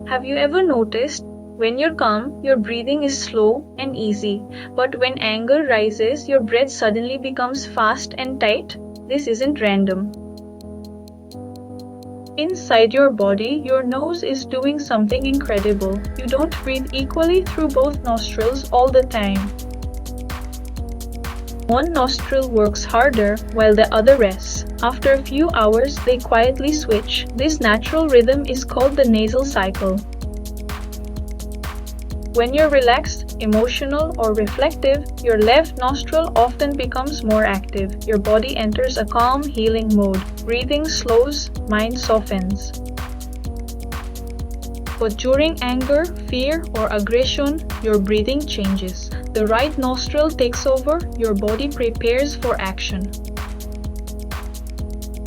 Have you ever noticed when you're calm, your breathing is slow and easy, but when anger rises, your breath suddenly becomes fast and tight? This isn't random. Inside your body, your nose is doing something incredible. You don't breathe equally through both nostrils all the time. One nostril works harder while the other rests. After a few hours, they quietly switch. This natural rhythm is called the nasal cycle. When you're relaxed, emotional, or reflective, your left nostril often becomes more active. Your body enters a calm, healing mode. Breathing slows, mind softens. But during anger, fear, or aggression, your breathing changes. The right nostril takes over, your body prepares for action.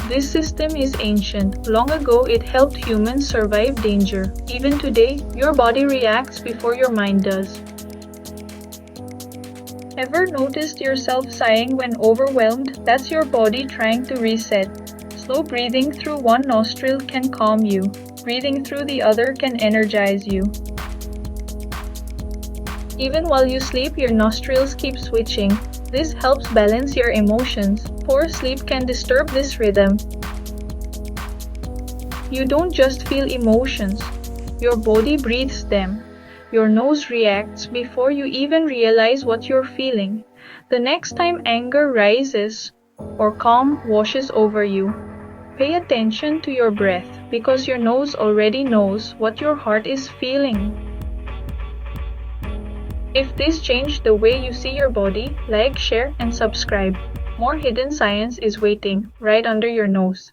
This system is ancient. Long ago, it helped humans survive danger. Even today, your body reacts before your mind does. Ever noticed yourself sighing when overwhelmed? That's your body trying to reset. Slow breathing through one nostril can calm you. Breathing through the other can energize you. Even while you sleep, your nostrils keep switching. This helps balance your emotions. Poor sleep can disturb this rhythm. You don't just feel emotions, your body breathes them. Your nose reacts before you even realize what you're feeling. The next time anger rises or calm washes over you, pay attention to your breath because your nose already knows what your heart is feeling. If this changed the way you see your body, like, share, and subscribe. More hidden science is waiting right under your nose.